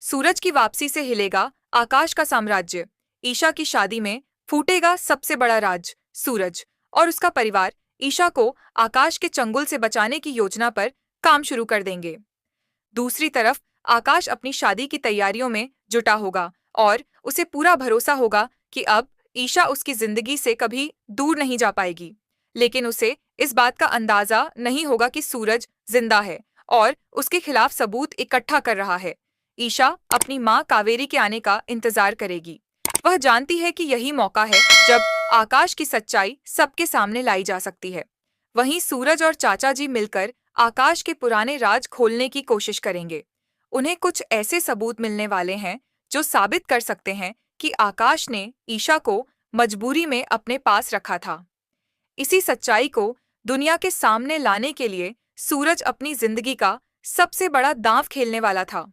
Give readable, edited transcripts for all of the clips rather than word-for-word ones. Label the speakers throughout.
Speaker 1: सूरज की वापसी से हिलेगा आकाश का साम्राज्य। ईशा की शादी में फूटेगा सबसे बड़ा राज। सूरज और उसका परिवार ईशा को आकाश के चंगुल से बचाने की योजना पर काम शुरू कर देंगे। दूसरी तरफ आकाश अपनी शादी की तैयारियों में जुटा होगा और उसे पूरा भरोसा होगा कि अब ईशा उसकी जिंदगी से कभी दूर नहीं जा पाएगी। लेकिन उसे इस बात का अंदाजा नहीं होगा कि सूरज जिंदा है और उसके खिलाफ सबूत इकट्ठा कर रहा है। ईशा अपनी माँ कावेरी के आने का इंतजार करेगी। वह जानती है कि यही मौका है जब आकाश की सच्चाई सबके सामने लाई जा सकती है। वहीं सूरज और चाचा जी मिलकर आकाश के पुराने राज खोलने की कोशिश करेंगे। उन्हें कुछ ऐसे सबूत मिलने वाले हैं जो साबित कर सकते हैं कि आकाश ने ईशा को मजबूरी में अपने पास रखा था। इसी सच्चाई को दुनिया के सामने लाने के लिए सूरज अपनी जिंदगी का सबसे बड़ा दांव खेलने वाला था।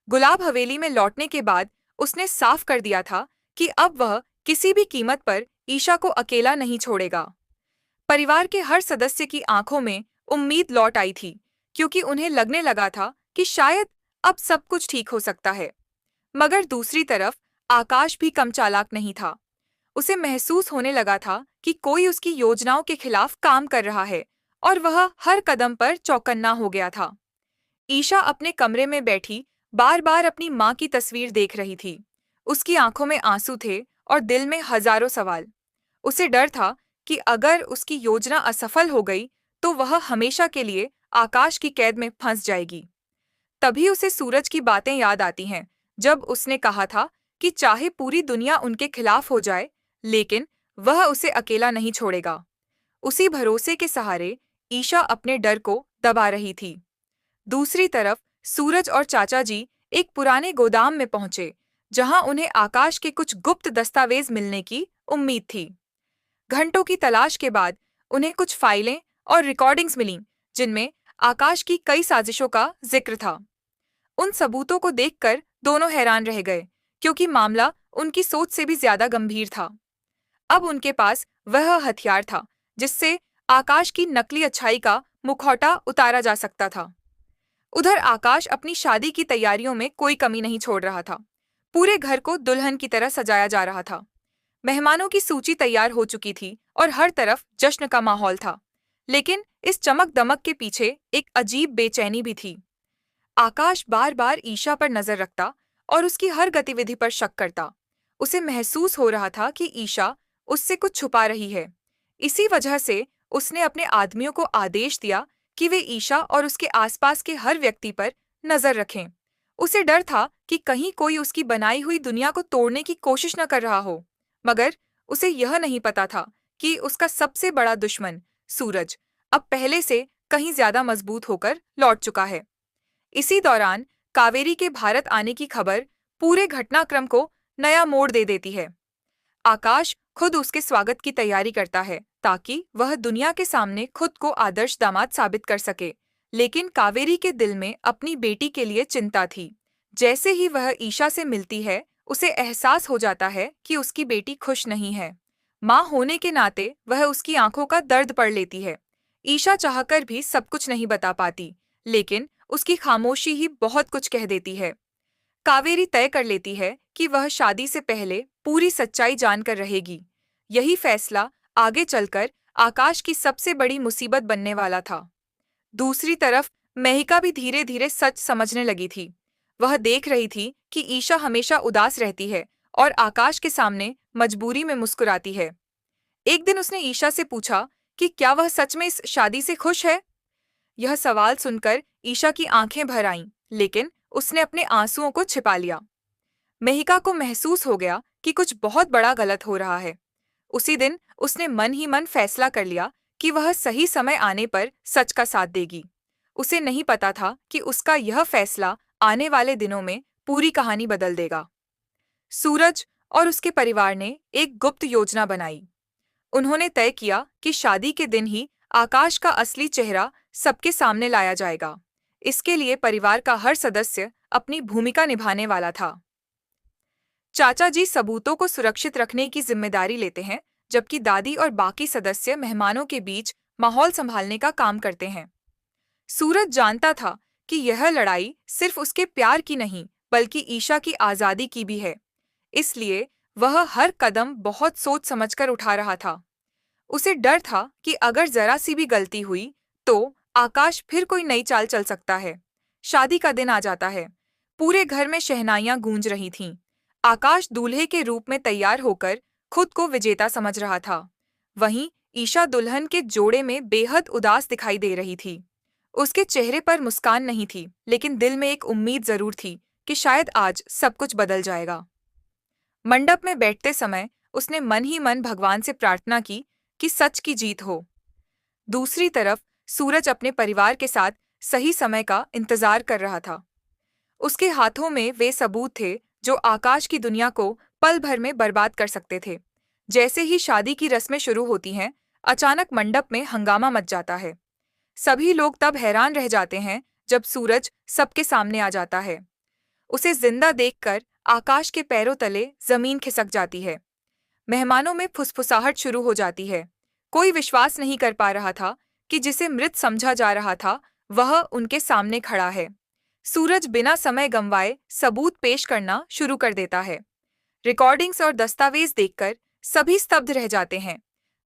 Speaker 1: गुलाब हवेली में लौटने के बाद उसने साफ कर दिया था कि अब वह किसी भी कीमत पर ईशा को अकेला नहीं छोड़ेगा। परिवार के हर सदस्य की आंखों में उम्मीद लौट आई थी, क्योंकि उन्हें लगने लगा था कि शायद अब सब कुछ ठीक हो सकता है। मगर दूसरी तरफ आकाश भी कम चालाक नहीं था। उसे महसूस होने लगा था कि कोई उसकी योजनाओं के खिलाफ काम कर रहा है और वह हर कदम पर चौकन्ना हो गया था। ईशा अपने कमरे में बैठी बार बार अपनी माँ की तस्वीर देख रही थी। उसकी आंखों में आंसू थे और दिल में हजारों सवाल। उसे डर था कि अगर उसकी योजना असफल हो गई तो वह हमेशा के लिए आकाश की कैद में फंस जाएगी। तभी उसे सूरज की बातें याद आती हैं, जब उसने कहा था कि चाहे पूरी दुनिया उनके खिलाफ हो जाए, लेकिन वह उसे अकेला नहीं छोड़ेगा। उसी भरोसे के सहारे ईशा अपने डर को दबा रही थी। दूसरी तरफ सूरज और चाचा जी एक पुराने गोदाम में पहुंचे, जहां उन्हें आकाश के कुछ गुप्त दस्तावेज मिलने की उम्मीद थी। घंटों की तलाश के बाद उन्हें कुछ फाइलें और रिकॉर्डिंग्स मिलीं, जिनमें आकाश की कई साजिशों का जिक्र था। उन सबूतों को देखकर दोनों हैरान रह गए, क्योंकि मामला उनकी सोच से भी ज्यादा गंभीर था। अब उनके पास वह हथियार था जिससे आकाश की नकली अच्छाई का मुखौटा उतारा जा सकता था। उधर आकाश अपनी शादी की तैयारियों में कोई कमी नहीं छोड़ रहा था। पूरे घर को दुल्हन की तरह सजाया जा रहा था। मेहमानों की सूची तैयार हो चुकी थी और हर तरफ जश्न का माहौल था। लेकिन इस चमक दमक के पीछे एक अजीब बेचैनी भी थी। आकाश बार बार ईशा पर नजर रखता और उसकी हर गतिविधि पर शक करता। उसे महसूस हो रहा था कि ईशा उससे कुछ छुपा रही है। इसी वजह से उसने अपने आदमियों को आदेश दिया कि वे ईशा और उसके आसपास के हर व्यक्ति पर नजर रखें। उसे डर था कि कहीं कोई उसकी बनाई हुई दुनिया को तोड़ने की कोशिश न कर रहा हो। मगर उसे यह नहीं पता था कि उसका सबसे बड़ा दुश्मन सूरज अब पहले से कहीं ज्यादा मजबूत होकर लौट चुका है। इसी दौरान कावेरी के भारत आने की खबर पूरे घटनाक्रम को नया मोड़ दे देती है। आकाश खुद उसके स्वागत की तैयारी करता है ताकि वह दुनिया के सामने खुद को आदर्श दामाद साबित कर सके। लेकिन कावेरी के दिल में अपनी बेटी के लिए चिंता थी। जैसे ही वह ईशा से मिलती है, उसे एहसास हो जाता है कि उसकी बेटी खुश नहीं है। माँ होने के नाते वह उसकी आंखों का दर्द पढ़ लेती है। ईशा चाहकर भी सब कुछ नहीं बता पाती, लेकिन उसकी खामोशी ही बहुत कुछ कह देती है। कावेरी तय कर लेती है कि वह शादी से पहले पूरी सच्चाई जानकर रहेगी। यही फैसला आगे चलकर आकाश की सबसे बड़ी मुसीबत बनने वाला था। दूसरी तरफ मेहिका भी धीरे धीरे सच समझने लगी थी। वह देख रही थी कि ईशा हमेशा उदास रहती है और आकाश के सामने मजबूरी में मुस्कुराती है। एक दिन उसने ईशा से पूछा कि क्या वह सच में इस शादी से खुश है। यह सवाल सुनकर ईशा की आंखें भर आईं, लेकिन उसने अपने आंसुओं को छिपा लिया। मेहिका को महसूस हो गया कि कुछ बहुत बड़ा गलत हो रहा है। उसी दिन उसने मन ही मन फैसला कर लिया कि वह सही समय आने पर सच का साथ देगी। उसे नहीं पता था कि उसका यह फैसला आने वाले दिनों में पूरी कहानी बदल देगा। सूरज और उसके परिवार ने एक गुप्त योजना बनाई। उन्होंने तय किया कि शादी के दिन ही आकाश का असली चेहरा सबके सामने लाया जाएगा। इसके लिए परिवार का हर सदस्य अपनी भूमिका निभाने वाला था। चाचा जी सबूतों को सुरक्षित रखने की जिम्मेदारी लेते हैं, जबकि दादी और बाकी सदस्य मेहमानों के बीच माहौल संभालने का काम करते हैं। सूरज जानता था कि यह लड़ाई सिर्फ उसके प्यार की नहीं, बल्कि ईशा की आज़ादी की भी है। इसलिए वह हर कदम बहुत सोच समझकर उठा रहा था। उसे डर था कि अगर जरा सी भी गलती हुई तो आकाश फिर कोई नई चाल चल सकता है। शादी का दिन आ जाता है। पूरे घर में शहनाइयां गूंज रही थीं। आकाश दूल्हे के रूप में तैयार होकर खुद को विजेता समझ रहा था। वहीं ईशा दुल्हन के जोड़े में बेहद उदास दिखाई दे रही थी। उसके चेहरे पर मुस्कान नहीं थी, लेकिन दिल में एक उम्मीद जरूर थी कि शायद आज सब कुछ बदल जाएगा। मंडप में बैठते समय उसने मन ही मन भगवान से प्रार्थना की कि सच की जीत हो। दूसरी तरफ सूरज अपने परिवार के साथ सही समय का इंतजार कर रहा था। उसके हाथों में वे सबूत थे जो आकाश की दुनिया को पल भर में बर्बाद कर सकते थे। जैसे ही शादी की रस्में शुरू होती हैं, अचानक मंडप में हंगामा मच जाता है। सभी लोग तब हैरान रह जाते हैं जब सूरज सबके सामने आ जाता है। उसे जिंदा देखकर आकाश के पैरों तले जमीन खिसक जाती है। मेहमानों में फुसफुसाहट शुरू हो जाती है। कोई विश्वास नहीं कर पा रहा था कि जिसे मृत समझा जा रहा था वह उनके सामने खड़ा है। सूरज बिना समय गंवाए सबूत पेश करना शुरू कर देता है। रिकॉर्डिंग्स और दस्तावेज देखकर सभी स्तब्ध रह जाते हैं।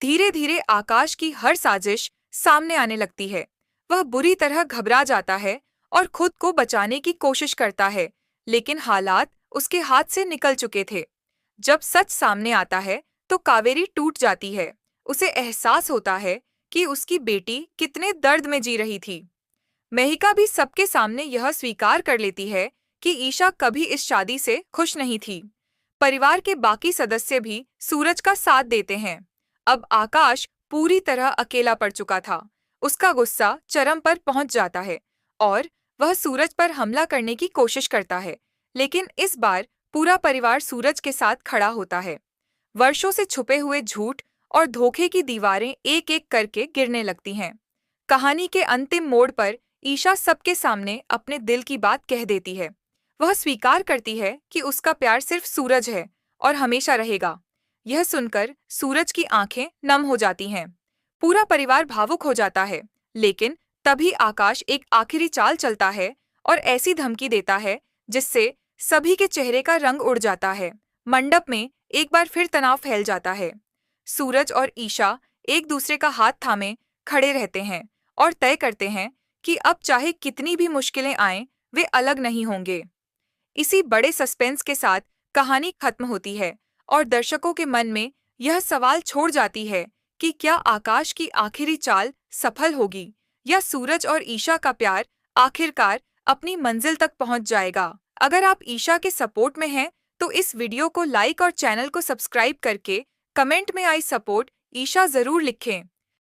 Speaker 1: धीरे धीरे आकाश की हर साजिश सामने आने लगती है। वह बुरी तरह घबरा जाता है और खुद को बचाने की कोशिश करता है, लेकिन हालात उसके हाथ से निकल चुके थे। जब सच सामने आता है तो कावेरी टूट जाती है। उसे एहसास होता है कि उसकी बेटी कितने दर्द में जी रही थी। मेहिका भी सबके सामने यह स्वीकार कर लेती है कि ईशा कभी इस शादी से खुश नहीं थी। परिवार के बाकी सदस्य भी सूरज का साथ देते हैं। अब आकाश पूरी तरह अकेला पड़ चुका था। उसका गुस्सा चरम पर पहुंच जाता है और वह सूरज पर हमला करने की कोशिश करता है, लेकिन इस बार पूरा परिवार सूरज के साथ खड़ा होता है। वर्षों से छुपे हुए झूठ और धोखे की दीवारें एक एक करके गिरने लगती हैं। कहानी के अंतिम मोड़ पर ईशा सबके सामने अपने दिल की बात कह देती है। वह स्वीकार करती है कि उसका प्यार सिर्फ सूरज है और हमेशा रहेगा। यह सुनकर सूरज की आंखें नम हो जाती हैं। पूरा परिवार भावुक हो जाता है, लेकिन तभी आकाश एक आखिरी चाल चलता है और ऐसी धमकी देता है जिससे सभी के चेहरे का रंग उड़ जाता है। मंडप में एक बार फिर तनाव फैल जाता है। सूरज और ईशा एक दूसरे का हाथ थामे खड़े रहते हैं और तय करते हैं कि अब चाहे कितनी भी मुश्किलें आएं, वे अलग नहीं होंगे। इसी बड़े सस्पेंस के साथ कहानी खत्म होती है और दर्शकों के मन में यह सवाल छोड़ जाती है कि क्या आकाश की आखिरी चाल सफल होगी या सूरज और ईशा का प्यार आखिरकार अपनी मंजिल तक पहुंच जाएगा। अगर आप ईशा के सपोर्ट में हैं तो इस वीडियो को लाइक और चैनल को सब्सक्राइब करके कमेंट में आई सपोर्ट ईशा जरूर लिखें।